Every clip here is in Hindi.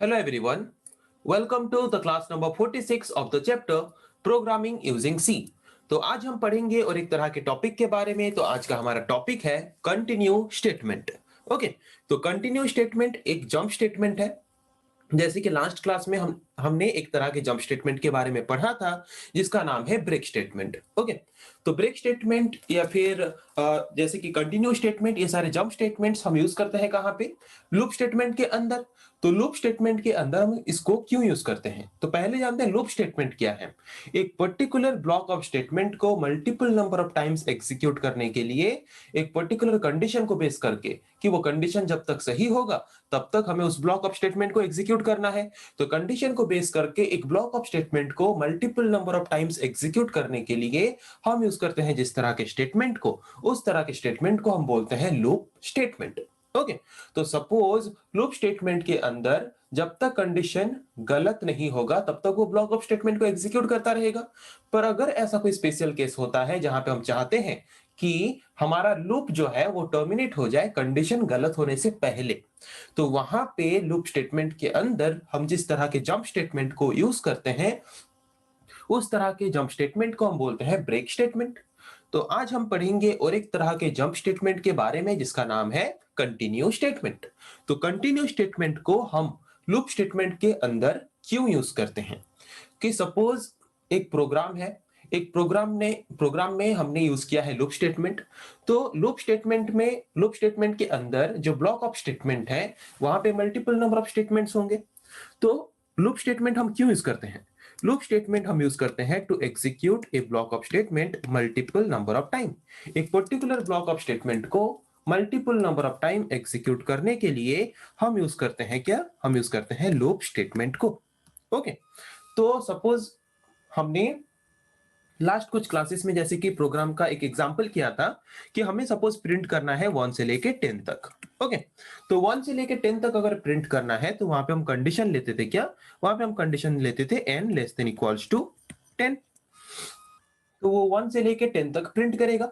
Hello everyone. Welcome to the class number 46 of the chapter Programming using C. तो आज हम पढ़ेंगे और एक तरह के टॉपिक के बारे में। तो आज का हमारा टॉपिक है कंटिन्यू स्टेटमेंट। ओके, तो कंटिन्यू स्टेटमेंट एक जंप स्टेटमेंट है। जैसे कि लास्ट क्लास में हमने एक तरह के जंप स्टेटमेंट के बारे में पढ़ा था जिसका नाम है ब्रेक स्टेटमेंट। ओके, तो ब्रेक स्टेटमेंट या फिर जैसे कि कंटिन्यू स्टेटमेंट, ये सारे जंप स्टेटमेंट्स हम यूज करते हैं कहाँ पे? लूप स्टेटमेंट के अंदर। तो लूप स्टेटमेंट के अंदर हम इसको क्यों यूज करते हैं? तो पहले जानते हैं लूप स्टेटमेंट क्या है। एक पर्टिकुलर ब्लॉक ऑफ स्टेटमेंट को multiple number of times execute करने के लिए एक पर्टिकुलर कंडीशन को बेस करके कि वो कंडीशन जब तक सही होगा तब तक हमें उस ब्लॉक ऑफ स्टेटमेंट को एग्जीक्यूट करना है। तो कंडीशन को बेस करके एक ब्लॉक ऑफ स्टेटमेंट को multiple number of times execute करने के लिए हम यूज करते हैं जिस तरह के स्टेटमेंट को, उस तरह के स्टेटमेंट को हम बोलते हैं लूप स्टेटमेंट। ओके, तो सपोज लूप स्टेटमेंट के अंदर जब तक कंडीशन गलत नहीं होगा तब तक वो ब्लॉक ऑफ स्टेटमेंट को एग्जीक्यूट करता रहेगा। पर अगर ऐसा कोई स्पेशल केस होता है जहां पे हम चाहते हैं कि हमारा लूप जो है वो टर्मिनेट हो जाए कंडीशन गलत होने से पहले, तो वहां पे लूप स्टेटमेंट के अंदर हम जिस तरह के जंप स्टेटमेंट को यूज करते हैं उस तरह के जंप स्टेटमेंट को हम बोलते हैं ब्रेक स्टेटमेंट। तो आज हम पढ़ेंगे और एक तरह के जंप स्टेटमेंट के बारे में जिसका नाम है कंटिन्यू स्टेटमेंट। तो कंटिन्यू स्टेटमेंट को हम लूप स्टेटमेंट के अंदर क्यों यूज करते हैं? कि सपोज एक प्रोग्राम है, एक प्रोग्राम में हमने यूज किया है लूप स्टेटमेंट। तो लूप स्टेटमेंट के अंदर जो ब्लॉक ऑफ स्टेटमेंट है वहां पे मल्टीपल नंबर ऑफ स्टेटमेंट्स होंगे। तो लूप स्टेटमेंट हम क्यों यूज करते हैं? लूप स्टेटमेंट हम यूज करते हैं to execute a block of statement multiple number of time. एक पर्टिकुलर ब्लॉक ऑफ स्टेटमेंट को multiple number of time execute करने के लिए हम यूज करते हैं क्या? हम यूज करते हैं लूप स्टेटमेंट को। ओके, तो सपोज हमने लास्ट कुछ क्लासेस में जैसे कि प्रोग्राम का एक एग्जांपल किया था कि हमें सपोज प्रिंट करना है 1 से लेके 10 तक। ओके, तो 1 से लेके 10 तक अगर प्रिंट करना है तो वहां पे हम कंडीशन लेते थे क्या? वहां पे हम कंडीशन लेते थे n less than equals to 10। तो वो 1 से लेके 10 तक प्रिंट करेगा।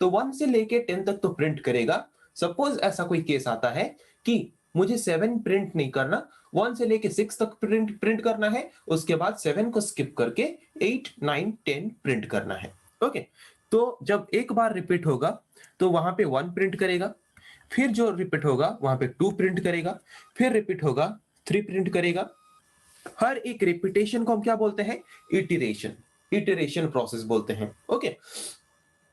तो 1 से लेके 10 तक तो प्रिंट करेगा। सपोज ऐसा कोई केस आता है कि मुझे 7 प्रिंट नहीं करना, 1 से लेके 6 तक प्रिंट करना है, उसके बाद 7 को स्किप करके 8 9 10 प्रिंट करना है। ओके, तो जब एक बार रिपीट होगा तो वहां पे 1 प्रिंट करेगा, फिर जो रिपीट होगा वहां पे 2 प्रिंट करेगा, फिर रिपीट होगा 3 प्रिंट करेगा। हर एक रिपीटेशन को हम क्या बोलते हैं? इटरेशन प्रोसेस बोलते हैं। ओके,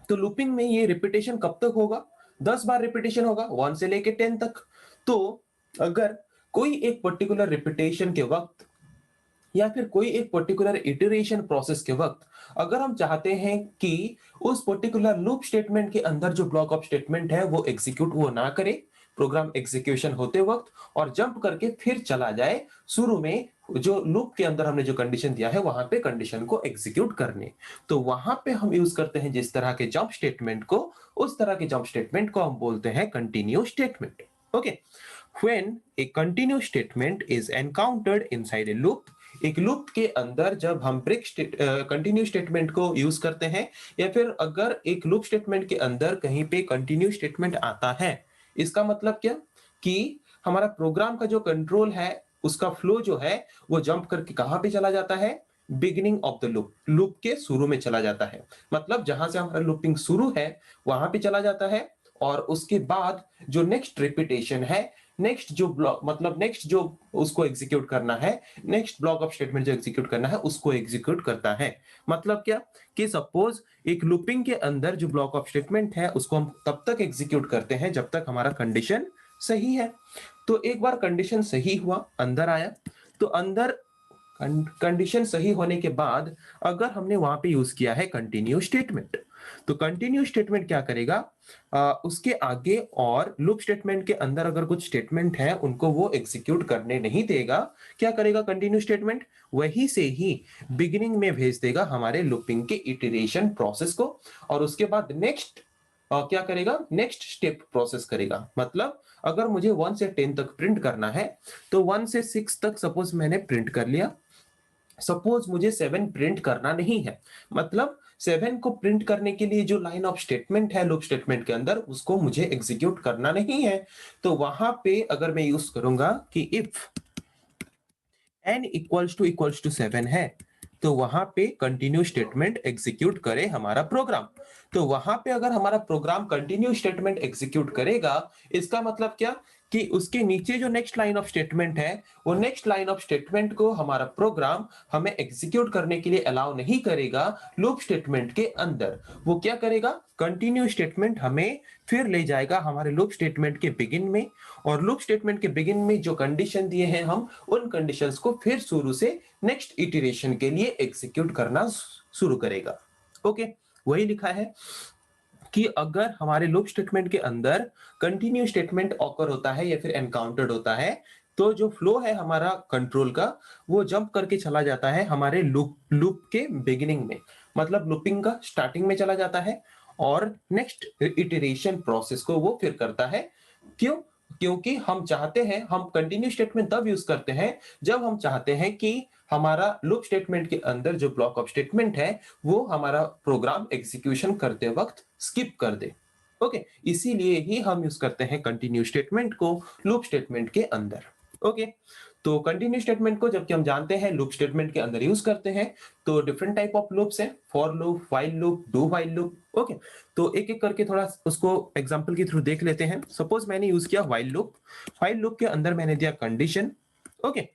तो लूपिंग में ये रिपीटेशन कब तक होगा? 10 बार रिपीटेशन होगा 1 से लेके 10 तक। तो अगर कोई एक पर्टिकुलर रिपीटेशन के वक्त या फिर कोई एक पर्टिकुलर इटरेशन प्रोसेस के वक्त अगर हम चाहते हैं कि उस पर्टिकुलर लूप स्टेटमेंट के अंदर जो ब्लॉक ऑफ स्टेटमेंट है वो एग्जीक्यूट वो ना करे प्रोग्राम एग्जीक्यूशन होते वक्त, और जंप करके फिर चला जाए शुरू में जो लूप के अंदर हमने जो कंडीशन दिया है वहां पे कंडीशन को एग्जीक्यूट करने, तो वहां पे हम यूज करते हैं जिस तरह के जंप स्टेटमेंट को, उस तरह के जंप स्टेटमेंट को हम बोलते हैं continue statement. Okay, when a continuous statement is encountered inside a loop, एक लूप के अंदर जब हम कंटिन्यू स्टेटमेंट को यूज करते हैं या फिर अगर एक लूप स्टेटमेंट के अंदर कहीं पे कंटिन्यू स्टेटमेंट आता है, इसका मतलब क्या कि हमारा प्रोग्राम का जो कंट्रोल है उसका फ्लो जो है वो जंप करके कहां पे चला जाता है? बिगिनिंग ऑफ द लूप के शुरू में चला जाता है। मतलब जहां से हमारा लूपिंग शुरू है वहां पे चला जाता है, और उसके बाद जो नेक्स्ट रिपीटेशन है, नेक्स्ट जो ब्लॉक मतलब नेक्स्ट जो उसको एग्जीक्यूट करना है, नेक्स्ट ब्लॉक ऑफ स्टेटमेंट जो एग्जीक्यूट करना है उसको एग्जीक्यूट करता है। मतलब क्या कि सपोज एक लूपिंग के अंदर जो ब्लॉक ऑफ स्टेटमेंट है उसको हम तब तक एग्जीक्यूट करते हैं जब तक हमारा कंडीशन सही है। तो एक बार कंडीशन सही हुआ, अंदर आया, तो अंदर कंडीशन सही होने के बाद अगर हमने वहां पे यूज किया है कंटिन्यू स्टेटमेंट, तो कंटिन्यू स्टेटमेंट क्या करेगा? उसके आगे और लूप स्टेटमेंट के अंदर अगर कुछ स्टेटमेंट है उनको वो एग्जीक्यूट करने नहीं देगा। क्या करेगा कंटिन्यू स्टेटमेंट? वही से ही बिगिनिंग में भेज देगा हमारे लूपिंग के इटरेशन प्रोसेस को, और उसके बाद नेक्स्ट क्या करेगा? नेक्स्ट स्टेप प्रोसेस करेगा। मतलब अगर मुझे 1 से 10 तक प्रिंट करना है तो 1 से 6 तक सपोज मैंने प्रिंट कर लिया। सपोज मुझे 7 प्रिंट करना नहीं है, मतलब 7 को प्रिंट करने के लिए जो लाइन ऑफ स्टेटमेंट है लूप स्टेटमेंट के अंदर उसको मुझे एग्जीक्यूट करना नहीं है। तो वहां पे अगर मैं यूज करूंगा कि इफ n इक्वल्स टू 7 है, तो वहां पे कंटिन्यू स्टेटमेंट एग्जीक्यूट करे हमारा प्रोग्राम। तो वहां पे अगर हमारा प्रोग्राम कंटिन्यू स्टेटमेंट एग्जीक्यूट करेगा, इसका मतलब क्या कि उसके नीचे जो नेक्स्ट लाइन ऑफ स्टेटमेंट है, वो नेक्स्ट लाइन ऑफ स्टेटमेंट को हमारा प्रोग्राम हमें एग्जीक्यूट करने के लिए अलाउ नहीं करेगा लूप स्टेटमेंट के अंदर। वो क्या करेगा, कंटिन्यू स्टेटमेंट हमें फिर ले जाएगा हमारे लूप स्टेटमेंट के बिगिन में, और लूप स्टेटमेंट के बिगिन में जो कंडीशन दिए हैं हम उन कंडीशंस को फिर शुरू से नेक्स्ट इटरेशन के लिए एग्जीक्यूट करना शुरू करेगा। ओके, वही लिखा है कि अगर हमारे लूप स्टेटमेंट के अंदर कंटिन्यू स्टेटमेंट ऑकर होता है या फिर एनकाउंटर्ड होता है, तो जो फ्लो है हमारा कंट्रोल का, वो जंप करके चला जाता है हमारे लूप लूप के बिगिनिंग में, मतलब लूपिंग का स्टार्टिंग में चला जाता है और नेक्स्ट इटरेशन प्रोसेस को वो फिर करता है। क्यों? क्योंकि हम चाहते हैं, हम कंटिन्यू स्टेटमेंट तब यूज करते हैं जब हम चाहते हैं कि हमारा लूप स्टेटमेंट के अंदर जो ब्लॉक ऑफ स्टेटमेंट है वो हमारा प्रोग्राम एग्जीक्यूशन करते वक्त स्किप कर दे। ओके, इसीलिए ही हम यूज करते हैं कंटिन्यू स्टेटमेंट को लूप स्टेटमेंट के अंदर। ओके, तो कंटिन्यू स्टेटमेंट को जबकि हम जानते हैं लूप स्टेटमेंट के अंदर यूज करते हैं, तो डिफरेंट टाइप ऑफ लूप्स हैं, for loop, while loop, do while loop. Okay, तो एक एक करके थोड़ा उसको एग्जांपल के थ्रू देख लेते हैं। सपोज मैंने यूज किया व्हाइल लूप। व्हाइल लूप के अंदर मैंने दिया कंडीशन। ओके,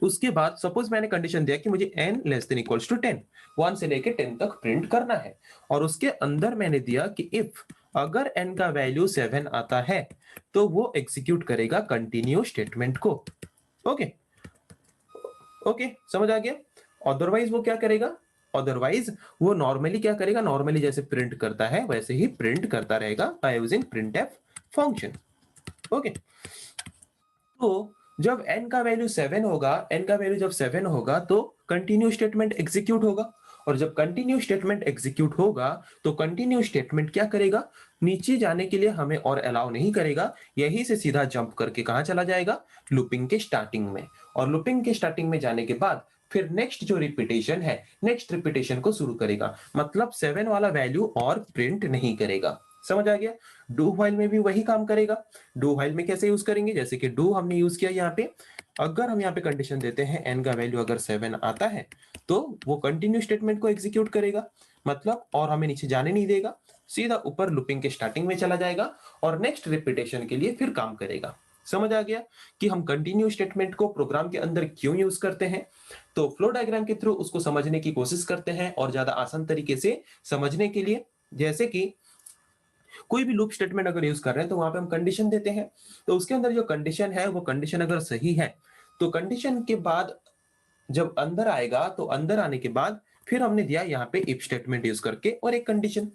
उसके बाद सपोज मैंने कंडीशन दिया कि मुझे n less than equals to 10, 1 से लेके 10 तक प्रिंट करना है, और उसके अंदर मैंने दिया कि इफ अगर n का वैल्यू 7 आता है तो वो एग्जीक्यूट करेगा कंटिन्यू स्टेटमेंट को। ओके, ओके, समझ आ गया? अदरवाइज वो क्या करेगा, अदरवाइज वो नॉर्मली क्या करेगा, नॉर्मली जैसे प्रिंट करता है वैसे ही प्रिंट करता रहेगा by using printf function. Okay, तो जब n का वैल्यू 7 होगा, n का वैल्यू जब 7 होगा तो कंटिन्यू स्टेटमेंट एग्जीक्यूट होगा, और जब कंटिन्यू स्टेटमेंट एग्जीक्यूट होगा तो कंटिन्यू स्टेटमेंट क्या करेगा, नीचे जाने के लिए हमें और अलाउ नहीं करेगा, यहीं से सीधा जंप करके कहां चला जाएगा, लूपिंग के स्टार्टिंग में। और लूपिंग के स्टार्टिंग में जाने के बाद फिर नेक्स्ट जो रिपीटेशन है, नेक्स्ट रिपीटेशन को शुरू करेगा, मतलब 7 वाला वैल्यू और प्रिंट नहीं करेगा। समझ आ गया? डू व्हाइल में भी वही काम करेगा। डू व्हाइल में कैसे यूज करेंगे, जैसे कि डू हमने यूज किया यहाँ पे, अगर हम यहाँ पे कंडीशन देते हैं n का वैल्यू अगर 7 आता है तो वो कंटिन्यू स्टेटमेंट को एग्जीक्यूट करेगा, मतलब और हमें नीचे जाने नहीं देगा, सीधा ऊपर लूपिंग के स्टार्टिंग में चला जाएगा और नेक्स्ट रिपीटेशन के लिए फिर काम करेगा। समझ आ गया कि हम कंटिन्यू स्टेटमेंट को प्रोग्राम के अंदर क्यों यूज करते हैं? तो फ्लो डायग्राम के थ्रू उसको समझने की कोशिश करते हैं और ज्यादा आसान तरीके से समझने के लिए। जैसे कि कोई भी लूप स्टेटमेंट अगर यूज कर रहे हैं तो वहां पे हम कंडीशन देते हैं, तो उसके अंदर जो कंडीशन है वो कंडीशन अगर सही है तो कंडीशन के बाद जब अंदर आएगा तो अंदर आने के बाद फिर हमने दिया यहाँ पे इफ स्टेटमेंट यूज करके और एक कंडीशन,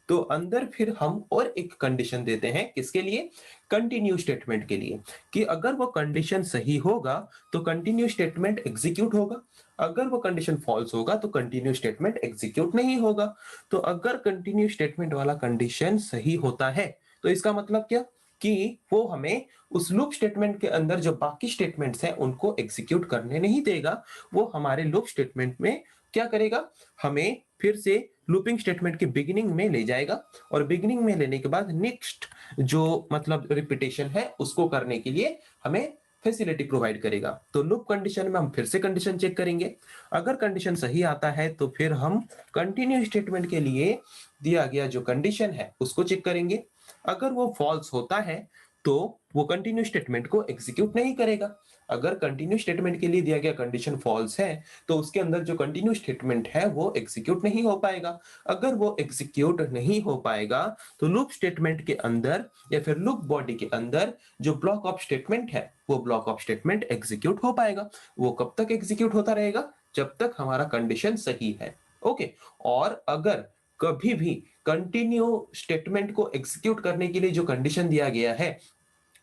तो अंदर फिर हम और एक कंडीशन देते हैं किसके लिए, कंटिन्यू स्टेटमेंट के लिए, कि अगर वो कंडीशन सही होगा तो कंटिन्यू स्टेटमेंट एग्जीक्यूट होगा, अगर वो कंडीशन फॉल्स होगा तो कंटिन्यू स्टेटमेंट एग्जीक्यूट नहीं होगा। तो अगर कंटिन्यू स्टेटमेंट वाला कंडीशन सही होता है तो इसका मतलब क्या, कि वो हमें उस लूप स्टेटमेंट के अंदर जो बाकी स्टेटमेंट्स हैं उनको एग्जीक्यूट करने नहीं देगा, वो हमारे लूप स्टेटमेंट में क्या करेगा, हमें फिर से लूपिंग स्टेटमेंट के बिगिनिंग में ले जाएगा, और बिगिनिंग में लेने के बाद नेक्स्ट जो मतलब रिपीटेशन है उसको करने के लिए हमें फैसिलिटी प्रोवाइड करेगा। तो लूप कंडीशन में हम फिर से कंडीशन चेक करेंगे, अगर कंडीशन सही आता है तो फिर हम कंटिन्यू स्टेटमेंट के लिए दिया गया जो कंडीशन है उसको चेक करेंगे, अगर वो फॉल्स होता है तो वो कंटिन्यू स्टेटमेंट को एग्जीक्यूट नहीं करेगा। अगर कंटिन्यू स्टेटमेंट के लिए दिया गया कंडीशन फॉल्स है तो उसके अंदर जो कंटिन्यू स्टेटमेंट है वो एग्जीक्यूट नहीं हो पाएगा। अगर वो एग्जीक्यूट नहीं हो पाएगा तो लूप स्टेटमेंट के अंदर या फिर लूप बॉडी के अंदर जो ब्लॉक ऑफ स्टेटमेंट है वो ब्लॉक ऑफ स्टेटमेंट एग्जीक्यूट हो पाएगा। वो कब तक एग्जीक्यूट होता रहेगा, जब तक हमारा कंडीशन सही है। ओके, और अगर कभी भी कंटिन्यू स्टेटमेंट को एग्जीक्यूट करने के लिए जो कंडीशन दिया गया है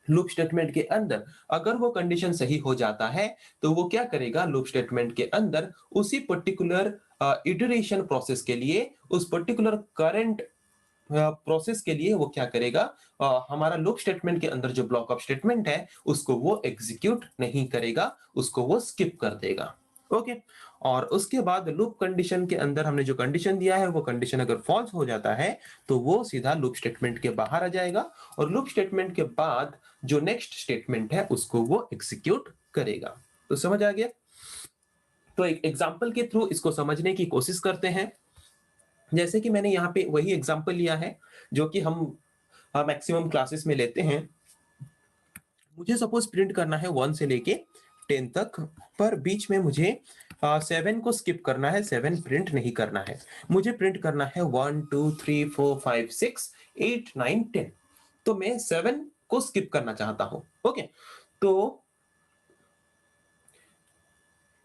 लूप स्टेटमेंट के अंदर, अगर वो कंडीशन सही हो जाता है तो वो क्या करेगा, लूप स्टेटमेंट के अंदर उसी पर्टिकुलर इटरेशन प्रोसेस के लिए, उस पर्टिकुलर करंट प्रोसेस के लिए वो क्या करेगा, हमारा लूप स्टेटमेंट के अंदर जो ब्लॉक ऑफ स्टेटमेंट है उसको वो एग्जीक्यूट नहीं करेगा, उसको वो स्किप कर देगा। ओके, और उसके बाद लूप कंडीशन के अंदर हमने जो कंडीशन दिया है वो कंडीशन अगर फॉल्स हो जाता है तो वो सीधा लूप स्टेटमेंट के बाहर आ जाएगा, और लूप स्टेटमेंट के बाद जो नेक्स्ट स्टेटमेंट है उसको वो एग्जीक्यूट करेगा। तो समझ आ गया। तो एक एग्जाम्पल के थ्रू इसको समझने की कोशिश करते हैं। जैसे कि मैंने यहाँ पे वही एग्जाम्पल लिया है जो कि हम मैक्सिमम क्लासेस में लेते हैं। मुझे सपोज प्रिंट करना है 1 से लेके 10 तक, पर बीच में मुझे 7 को स्किप करना है, 7 प्रिंट नहीं करना है। मुझे प्रिंट करना है 1 2 3 4 5 6 8 9 10। तो मैं 7 को स्किप करना चाहता हूं। ओके, तो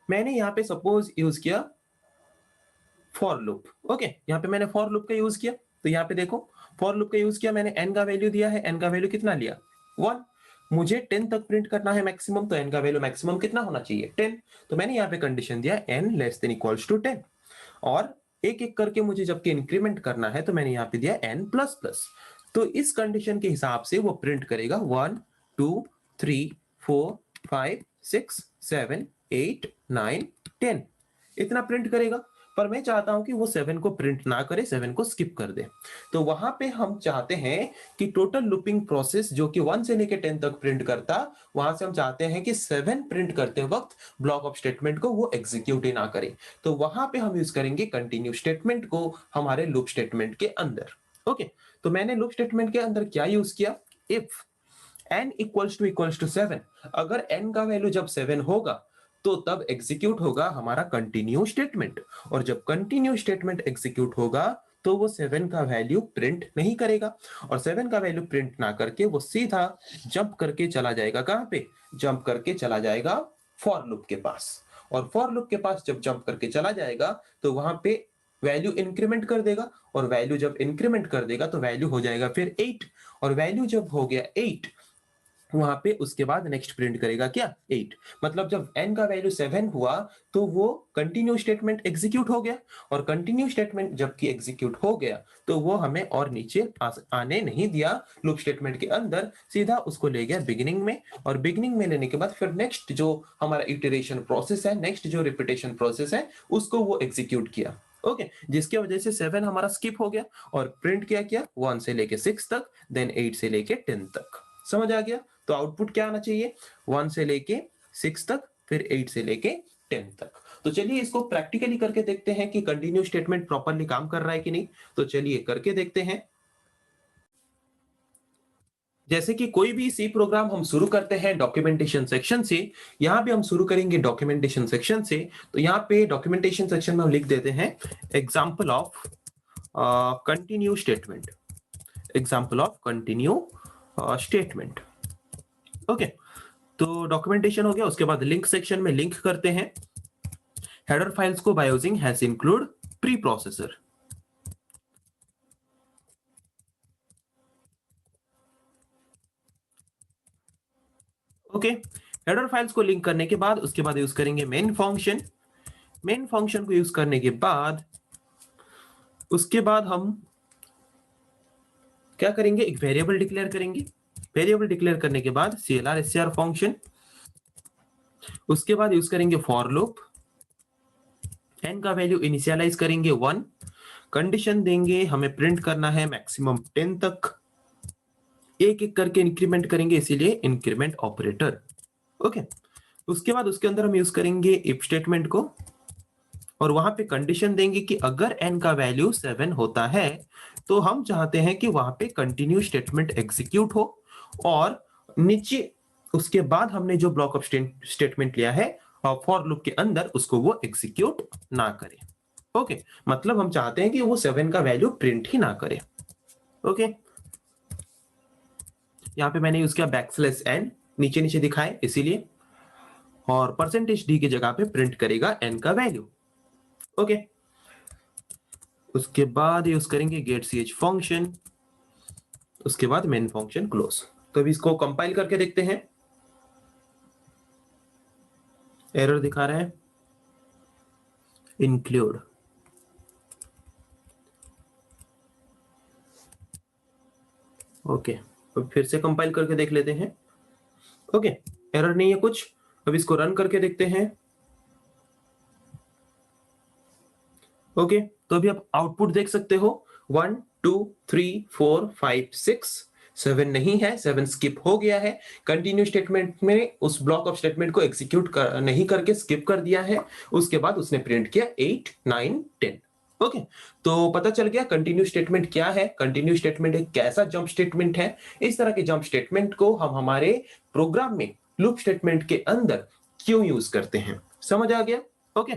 मैंने यहाँ पे सपोज यूज किया फॉर लूप। ओके, यहाँ पे मैंने फॉर लूप का यूज किया। तो यहाँ पे देखो, फॉर लूप का यूज किया मैंने, एन का वैल्यू दिया है, एन का वैल्यू कितना लिया 1। मुझे 10 तक प्रिंट करना है मैक्सिमम, तो एन का वैल्यू मैक्सिमम कितना होना चाहिए 10। तो मैंने यहाँ पे कंडीशन दिया N less than equals to 10। और एक एक करके मुझे जबकि इंक्रीमेंट करना है तो मैंने यहाँ पे दिया एन प्लस प्लस। तो इस कंडीशन के हिसाब से वो प्रिंट करेगा 1 2 3 4 5 6 7 8 9 10, इतना प्रिंट करेगा। पर मैं चाहता हूं कि वो 7 को प्रिंट ना करे, 7 को स्किप कर दे। तो वहां पे हम चाहते हैं कि टोटल लूपिंग प्रोसेस जो कि 1 से लेके 10 तक प्रिंट करता, वहां से हम चाहते हैं कि 7 प्रिंट करते वक्त ब्लॉक ऑफ स्टेटमेंट को वो एग्जीक्यूट ही ना करे। तो वहां पे हम यूज करेंगे कंटिन्यू स्टेटमेंट को हमारे लूप स्टेटमेंट के अंदर। ओके, तो मैंने लूप स्टेटमेंट के अंदर क्या यूज किया, इफ n इक्वल्स टू 7, अगर n का वैल्यू जब 7 होगा तो तब एग्जीक्यूट होगा हमारा कंटिन्यू स्टेटमेंट। और जब कंटिन्यू स्टेटमेंट एग्जीक्यूट होगा तो वो 7 का वैल्यू प्रिंट नहीं करेगा, और 7 का वैल्यू प्रिंट ना करके वो सीधा जंप करके चला जाएगा, कहां पे, जंप करके चला जाएगा फॉर लूप के पास। और फॉर लूप के पास जब जंप करके चला जाएगा तो वहां पे वैल्यू इंक्रीमेंट कर देगा, और वैल्यू जब इंक्रीमेंट कर देगा तो वैल्यू हो जाएगा फिर 8। और वैल्यू जब हो गया 8, वहां पे उसके बाद नेक्स्ट प्रिंट करेगा क्या 8। मतलब जब n का वैल्यू 7 हुआ तो वो कंटिन्यू स्टेटमेंट एग्जीक्यूट हो गया, और कंटिन्यू स्टेटमेंट जबकि एग्जीक्यूट हो गया तो वो हमें और नीचे आने नहीं दिया लूप स्टेटमेंट के अंदर, सीधा उसको ले गया बिगिनिंग में। और बिगिनिंग में लेने के बाद फिर नेक्स्ट जो हमारा इटरेशन प्रोसेस है, नेक्स्ट जो रिपीटेशन प्रोसेस है, उसको वो एग्जीक्यूट किया। ओके, जिसकी वजह से 7 हमारा स्किप हो गया और प्रिंट क्या किया 1 से लेके 6 तक, देन 8 से लेके 10 तक। समझ आ गया। तो आउटपुट क्या आना चाहिए 1 से लेके 6 तक, फिर 8 से लेके 10 तक। तो चलिए इसको प्रैक्टिकली करके देखते हैं कि कंटिन्यू स्टेटमेंट प्रॉपर्ली काम कर रहा है कि नहीं। तो चलिए करके देखते हैं। जैसे कि कोई भी सी प्रोग्राम हम शुरू करते हैं डॉक्यूमेंटेशन सेक्शन से, यहां भी हम शुरू करेंगे डॉक्यूमेंटेशन सेक्शन से। तो यहाँ पे डॉक्यूमेंटेशन सेक्शन में हम लिख देते हैं example of continue statement, example of continue statement. Okay, तो डॉक्यूमेंटेशन हो गया। उसके बाद लिंक सेक्शन में लिंक करते हैं हेडर फाइल्स को by using hash include pre processor. Okay, header files को लिंक करने के बाद उसके बाद यूज करेंगे मेन फंक्शन। मेन फंक्शन को यूज करने के बाद उसके बाद हम क्या करेंगे, एक वेरिएबल डिक्लेयर करेंगे। वेरिएबल डिक्लेयर करने के बाद CLR SCR फंक्शन, उसके बाद यूज करेंगे फॉर लूप, n का वैल्यू इनिशियलाइज करेंगे 1, कंडीशन देंगे हमें प्रिंट करना है मैक्सिमम 10 तक, एक एक करके इंक्रीमेंट करेंगे इसीलिए इंक्रीमेंट ऑपरेटर। ओके, उसके बाद उसके अंदर हम यूज करेंगे इफ स्टेटमेंट को, और वहां पे कंडीशन देंगे कि अगर n का वैल्यू 7 होता है तो हम चाहते हैं कि वहां पे कंटिन्यू स्टेटमेंट एग्जीक्यूट हो, और नीचे उसके बाद हमने जो ब्लॉक ऑफ स्टेटमेंट लिया है फॉर लूप के अंदर उसको वो एग्जीक्यूट ना करे। ओके, मतलब हम चाहते हैं कि वो 7 का वैल्यू प्रिंट ही ना करे। ओके, यहाँ पे मैंने यूज किया बैकस्लैश n, नीचे नीचे दिखाए इसीलिए, और %d की जगह पे प्रिंट करेगा n का वैल्यू। ओके, उसके बाद यूज करेंगे गेट ch फंक्शन, उसके बाद मेन फंक्शन क्लोज। तो अभी इसको कंपाइल करके देखते हैं। एरर दिखा रहा है इंक्लूड। ओके, अब फिर से कंपाइल करके देख लेते हैं। ओके, एरर नहीं है कुछ। अब इसको रन करके देखते हैं। ओके, तो अभी आप आउटपुट देख सकते हो 1 2 3 4 5 6 7 नहीं है, 7 स्किप हो गया है। कंटिन्यू स्टेटमेंट में उस ब्लॉक ऑफ स्टेटमेंट को एग्जीक्यूट नहीं करके स्किप कर दिया है। उसके बाद उसने प्रिंट किया 8, 9, 10। ओके, तो पता चल गया कंटिन्यू स्टेटमेंट क्या है। कंटिन्यू स्टेटमेंट एक कैसा जंप स्टेटमेंट है। इस तरह के जंप स्टेटमेंट को हम हमारे प्रोग्राम में लूप स्टेटमेंट के अंदर क्यों यूज करते हैं, समझ आ गया। ओके,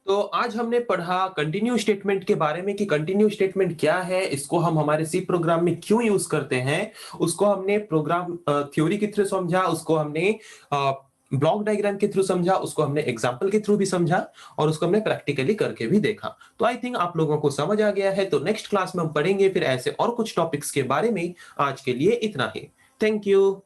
तो आज हमने पढ़ा कंटिन्यू स्टेटमेंट के बारे में कि कंटिन्यू स्टेटमेंट क्या है, इसको हम हमारे सी प्रोग्राम में क्यों यूज करते हैं। उसको हमने प्रोग्राम थ्योरी के थ्रू समझा, उसको हमने ब्लॉक डायग्राम के थ्रू समझा, उसको हमने एग्जाम्पल के थ्रू भी समझा और उसको हमने प्रैक्टिकली करके भी देखा। तो आई थिंक आप लोगों को समझ आ गया है। तो नेक्स्ट क्लास में हम पढ़ेंगे फिर ऐसे और कुछ टॉपिक्स के बारे में। आज के लिए इतना ही। Thank you.